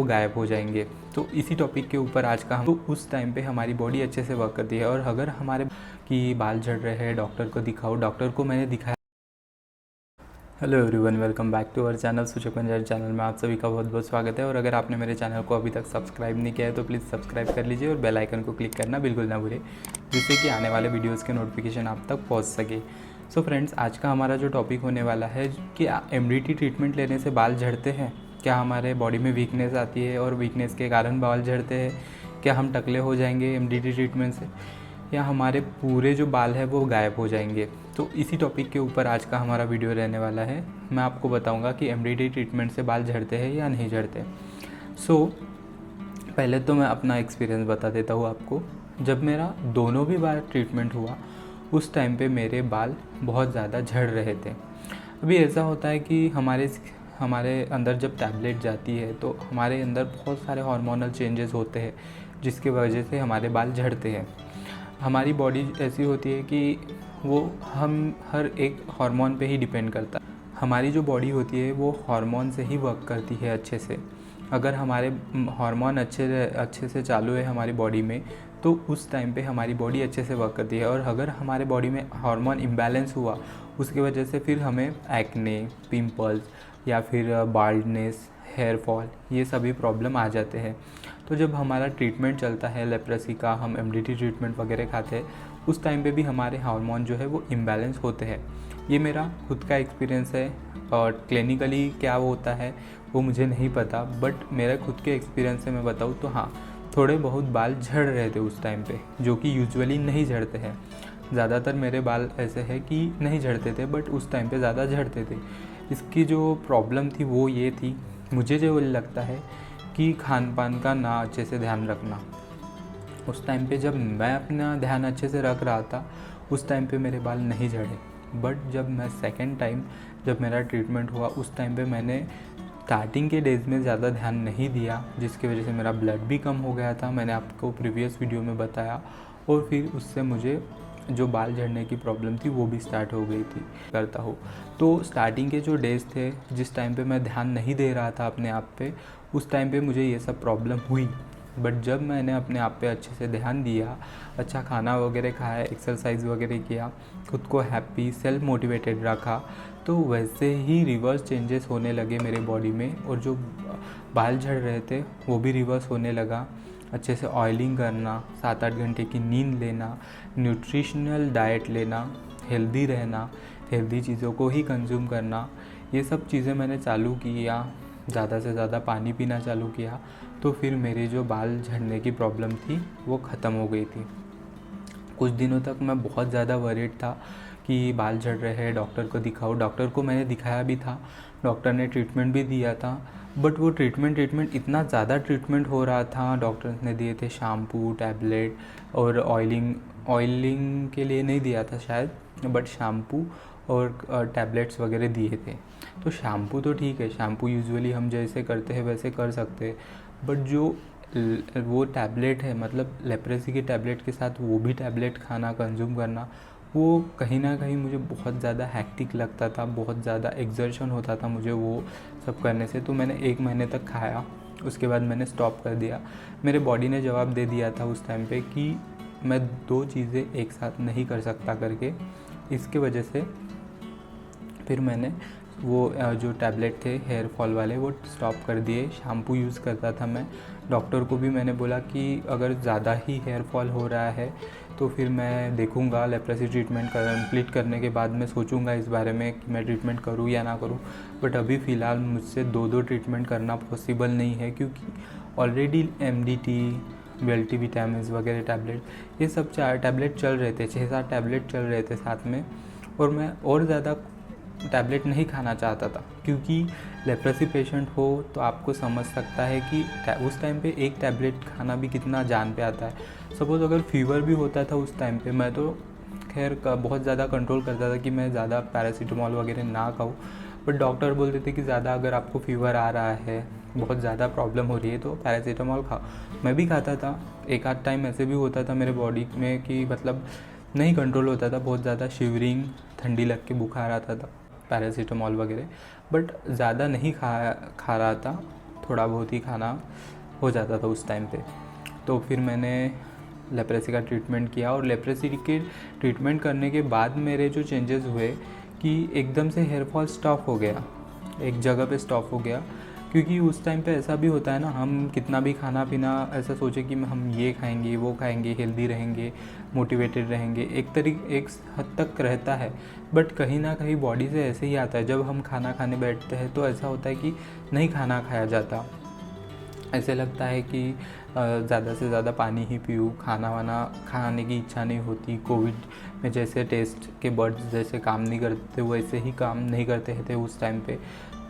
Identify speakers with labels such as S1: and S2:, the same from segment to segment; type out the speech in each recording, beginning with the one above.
S1: वो गायब हो जाएंगे। तो इसी टॉपिक के ऊपर आज का हम तो उस टाइम पे हमारी बॉडी अच्छे से वर्क करती है। और अगर हमारे कि बाल झड़ रहे हैं, डॉक्टर को दिखाओ। डॉक्टर को मैंने दिखाया। Hello everyone, welcome back to our channel सूचक पंजाबी चैनल में आप सभी का बहुत बहुत स्वागत है। और अगर आपने मेरे चैनल को अभी तक सब्सक्राइब नहीं किया है तो प्लीज़ सब्सक्राइब कर लीजिए और बेल आइकन को क्लिक करना बिल्कुल ना भूलें, जिससे कि आने वाले वीडियोज़ के नोटिफिकेशन आप तक पहुँच सके। सो फ्रेंड्स, आज का हमारा जो टॉपिक होने वाला है कि MDT ट्रीटमेंट लेने से बाल झड़ते हैं क्या, हमारे बॉडी में वीकनेस आती है और वीकनेस के कारण बाल झड़ते हैं क्या, हम टकले हो जाएंगे MDT ट्रीटमेंट से, या हमारे पूरे जो बाल है वो गायब हो जाएंगे। तो इसी टॉपिक के ऊपर आज का हमारा वीडियो रहने वाला है। मैं आपको बताऊंगा कि MDT ट्रीटमेंट से बाल झड़ते हैं या नहीं झड़ते। पहले तो मैं अपना एक्सपीरियंस बता देता हूँ आपको। जब मेरा दोनों भी बार ट्रीटमेंट हुआ उस टाइम पे मेरे बाल बहुत ज़्यादा झड़ रहे थे। अभी ऐसा होता है कि हमारे अंदर जब टैबलेट जाती है तो हमारे अंदर बहुत सारे हार्मोनल चेंजेस होते हैं, जिसकी वजह से हमारे बाल झड़ते हैं। हमारी बॉडी ऐसी होती है कि वो हम हर एक हार्मोन पे ही डिपेंड करता है। हमारी जो बॉडी होती है वो हार्मोन से ही वर्क करती है अच्छे से। अगर हमारे हार्मोन अच्छे से चालू है हमारी बॉडी में तो उस टाइम पे हमारी बॉडी अच्छे से वर्क करती है। और अगर हमारे बॉडी में हार्मोन इम्बैलेंस हुआ उसकी वजह से फिर हमें एक्ने, पिंपल्स या फिर बाल्डनेस, हेयर फॉल, ये सभी प्रॉब्लम आ जाते हैं। तो जब हमारा ट्रीटमेंट चलता है लेप्रेसी का, हम MDT ट्रीटमेंट वगैरह खाते हैं, उस टाइम पे भी हमारे हार्मोन जो है वो इम्बैलेंस होते हैं। ये मेरा खुद का एक्सपीरियंस है और क्लिनिकली क्या होता है वो मुझे नहीं पता, बट मेरा खुद के एक्सपीरियंस से मैं बताऊँ तो हाँ, थोड़े बहुत बाल झड़ रहे थे उस टाइम पे, जो कि यूजुअली नहीं झड़ते हैं। ज़्यादातर मेरे बाल ऐसे हैं कि नहीं झड़ते थे, बट उस टाइम पे ज़्यादा झड़ते थे। इसकी जो प्रॉब्लम थी वो ये थी, मुझे जो लगता है कि खान पान का ना अच्छे से ध्यान रखना। उस टाइम पे जब मैं अपना ध्यान अच्छे से रख रहा था उस टाइम पे मेरे बाल नहीं झड़े। बट जब मैं सेकेंड टाइम जब मेरा ट्रीटमेंट हुआ उस टाइम पे मैंने स्टार्टिंग के डेज़ में ज़्यादा ध्यान नहीं दिया, जिसकी वजह से मेरा ब्लड भी कम हो गया था, मैंने आपको प्रीवियस वीडियो में बताया। और फिर उससे मुझे जो बाल झड़ने की प्रॉब्लम थी वो भी स्टार्ट हो गई थी करता हूँ। तो स्टार्टिंग के जो डेज़ थे जिस टाइम पे मैं ध्यान नहीं दे रहा था अपने आप पे, उस टाइम पे मुझे ये सब प्रॉब्लम हुई। बट जब मैंने अपने आप पे अच्छे से ध्यान दिया, अच्छा खाना वगैरह खाया, एक्सरसाइज वगैरह किया, खुद को हैप्पी सेल्फ मोटिवेटेड रखा, तो वैसे ही रिवर्स चेंजेस होने लगे मेरे बॉडी में। और जो बाल झड़ रहे थे वो भी रिवर्स होने लगा। अच्छे से ऑयलिंग करना, 7-8 घंटे की नींद लेना, न्यूट्रिशनल डाइट लेना, हेल्दी रहना, हेल्दी चीज़ों को ही कंज्यूम करना, ये सब चीज़ें मैंने चालू किया। ज़्यादा से ज़्यादा पानी पीना चालू किया तो फिर मेरे जो बाल झड़ने की प्रॉब्लम थी वो ख़त्म हो गई थी। कुछ दिनों तक मैं बहुत ज़्यादा वरीड था कि बाल झड़ रहे हैं, डॉक्टर को दिखाओ। डॉक्टर को मैंने दिखाया भी था, डॉक्टर ने ट्रीटमेंट भी दिया था। बट वो ट्रीटमेंट इतना ज़्यादा ट्रीटमेंट हो रहा था, डॉक्टर ने दिए थे शैम्पू, टैबलेट और ऑयलिंग के लिए नहीं दिया था शायद, बट शैम्पू और टैबलेट्स वगैरह दिए थे। तो शैम्पू तो ठीक है, शैम्पू यूजुअली हम जैसे करते हैं वैसे कर सकते हैं, बट जो वो टैबलेट है, मतलब लेप्रेसी के टैबलेट के साथ वो भी टैबलेट खाना, कंज्यूम करना, वो कहीं ना कहीं मुझे बहुत ज़्यादा हैक्टिक लगता था, बहुत ज़्यादा एक्सर्शन होता था मुझे वो सब करने से। तो मैंने 1 महीने तक खाया, उसके बाद मैंने स्टॉप कर दिया। मेरे बॉडी ने जवाब दे दिया था उस टाइम पे कि मैं 2 चीज़ें एक साथ नहीं कर सकता करके। इसके वजह से फिर मैंने वो जो टैबलेट थे हेयर फॉल वाले वो स्टॉप कर दिए। शैम्पू यूज़ करता था मैं। डॉक्टर को भी मैंने बोला कि अगर ज़्यादा ही हेयर फॉल हो रहा है तो फिर मैं देखूँगा, लेप्रेसी ट्रीटमेंट कंप्लीट करने के बाद मैं सोचूंगा इस बारे में कि मैं ट्रीटमेंट करूँ या ना करूँ। बट अभी फ़िलहाल मुझसे 2 ट्रीटमेंट करना पॉसिबल नहीं है, क्योंकि ऑलरेडी MDT, मल्टी विटामिन्स वगैरह टैबलेट, ये सब 4 टैबलेट चल रहे थे, 6-7 टैबलेट चल रहे थे साथ में। और मैं और ज़्यादा टैबलेट नहीं खाना चाहता था, क्योंकि लेप्रेसी पेशेंट हो तो आपको समझ सकता है कि उस टाइम पे एक टैबलेट खाना भी कितना जान पे आता है। सपोज़ अगर फीवर भी होता था उस टाइम पे, मैं तो खैर बहुत ज़्यादा कंट्रोल करता था कि मैं ज़्यादा पैरासीटामॉल वगैरह ना खाऊं। बट डॉक्टर बोलते थे कि ज़्यादा अगर आपको फीवर आ रहा है, बहुत ज़्यादा प्रॉब्लम हो रही है तो पैरासीटामॉल खाओ। मैं भी खाता था, एक आध टाइम ऐसे भी होता था मेरे बॉडी में कि मतलब नहीं कंट्रोल होता था, बहुत ज़्यादा शिवरिंग, ठंडी लग के बुखार आता था, पैरासीटामॉल वगैरह। बट ज़्यादा नहीं खा रहा था, थोड़ा बहुत ही खाना हो जाता था उस टाइम पे। तो फिर मैंने लेप्रेसी का ट्रीटमेंट किया, और लेप्रेसी के ट्रीटमेंट करने के बाद मेरे जो चेंजेस हुए कि एकदम से हेयर फॉल स्टॉप हो गया, एक जगह पे स्टॉप हो गया। क्योंकि उस टाइम पे ऐसा भी होता है ना, हम कितना भी खाना पीना ऐसा सोचे कि हम ये खाएंगे वो खाएंगे, हेल्दी रहेंगे, मोटिवेटेड रहेंगे, एक हद तक रहता है, बट कहीं ना कहीं बॉडी से ऐसे ही आता है। जब हम खाना खाने बैठते हैं तो ऐसा होता है कि नहीं खाना खाया जाता, ऐसे लगता है कि ज़्यादा से ज़्यादा पानी ही पीऊँ, खाना वाना खाने की इच्छा नहीं होती। कोविड में जैसे टेस्ट के बर्ड्स जैसे काम नहीं करते, वैसे ही काम नहीं करते थे उस टाइम पे।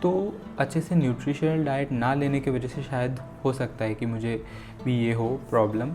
S1: तो अच्छे से न्यूट्रिशनल डाइट ना लेने की वजह से शायद हो सकता है कि मुझे भी ये हो प्रॉब्लम।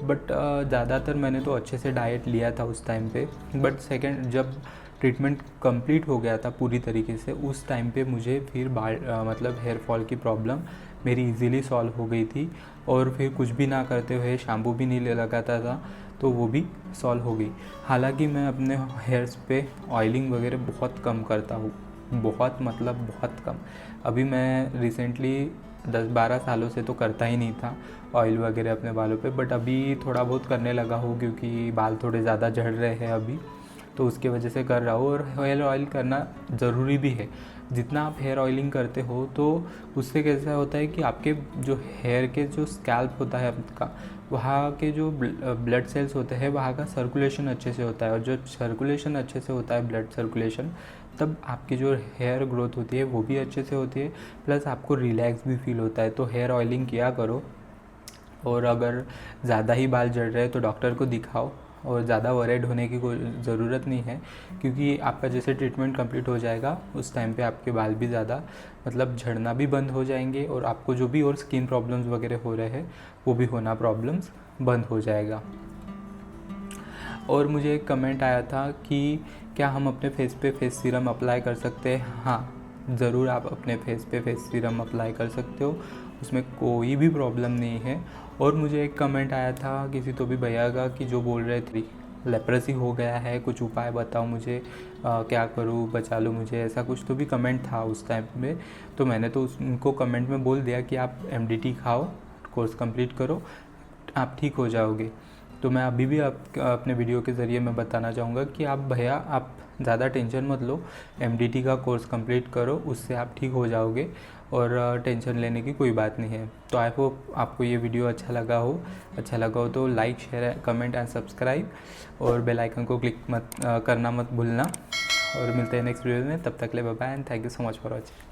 S1: बट ज़्यादातर मैंने तो अच्छे से डाइट लिया था उस टाइम पे। बट सेकंड जब ट्रीटमेंट कंप्लीट हो गया था पूरी तरीके से, उस टाइम पे मुझे फिर मतलब हेयर फॉल की प्रॉब्लम मेरी इजीली सॉल्व हो गई थी। और फिर कुछ भी ना करते हुए, शैम्पू भी नहीं लगाता था, तो वो भी सॉल्व हो गई। हालांकि मैं अपने हेयर्स पे ऑयलिंग वगैरह बहुत कम करता हूँ, बहुत मतलब बहुत कम। अभी मैं रिसेंटली 10-12 सालों से तो करता ही नहीं था ऑयल वगैरह अपने बालों पे, बट अभी थोड़ा बहुत करने लगा हूँ क्योंकि बाल थोड़े ज़्यादा झड़ रहे हैं अभी, तो उसके वजह से कर रहा हूँ। और हेयर ऑयल करना ज़रूरी भी है। जितना आप हेयर ऑयलिंग करते हो तो उससे कैसा होता है कि आपके जो हेयर के जो स्कैल्प होता है आपका, वहाँ के जो ब्लड सेल्स होते हैं, वहाँ का सर्कुलेशन अच्छे से होता है। और जो सर्कुलेशन अच्छे से होता है, ब्लड सर्कुलेशन, तब आपकी जो हेयर ग्रोथ होती है वो भी अच्छे से होती है, प्लस आपको रिलैक्स भी फील होता है। तो हेयर ऑयलिंग किया करो। और अगर ज़्यादा ही बाल झड़ रहे हैं तो डॉक्टर को दिखाओ, और ज़्यादा वरीड होने की कोई ज़रूरत नहीं है, क्योंकि आपका जैसे ट्रीटमेंट कंप्लीट हो जाएगा उस टाइम पे आपके बाल भी ज़्यादा मतलब झड़ना भी बंद हो जाएंगे, और आपको जो भी और स्किन प्रॉब्लम्स वगैरह हो रहे हैं वो भी होना प्रॉब्लम्स बंद हो जाएगा। और मुझे एक कमेंट आया था कि क्या हम अपने फेस पे फेस सीरम अप्लाई कर सकते हैं। हाँ, ज़रूर आप अपने फेस पे फेस सीरम अप्लाई कर सकते हो, उसमें कोई भी प्रॉब्लम नहीं है। और मुझे एक कमेंट आया था किसी तो भी भैया का कि जो बोल रहे थे लेप्रेसी हो गया है, कुछ उपाय बताओ मुझे, क्या करूँ, बचा लो मुझे, ऐसा कुछ तो भी कमेंट था उस टाइम में। तो मैंने तो उनको कमेंट में बोल दिया कि आप MDT खाओ, कोर्स कंप्लीट करो, आप ठीक हो जाओगे। तो मैं अभी भी अपने वीडियो के ज़रिए मैं बताना चाहूँगा कि आप भैया आप ज़्यादा टेंशन मत लो, MDT का कोर्स कंप्लीट करो, उससे आप ठीक हो जाओगे, और टेंशन लेने की कोई बात नहीं है। तो आई होप आपको ये वीडियो अच्छा लगा हो तो like, share, comment and subscribe, और बेल आइकन को क्लिक करना मत भूलना। और मिलते हैं नेक्स्ट वीडियो में, तब तक ले bye bye and thank you so much for watching.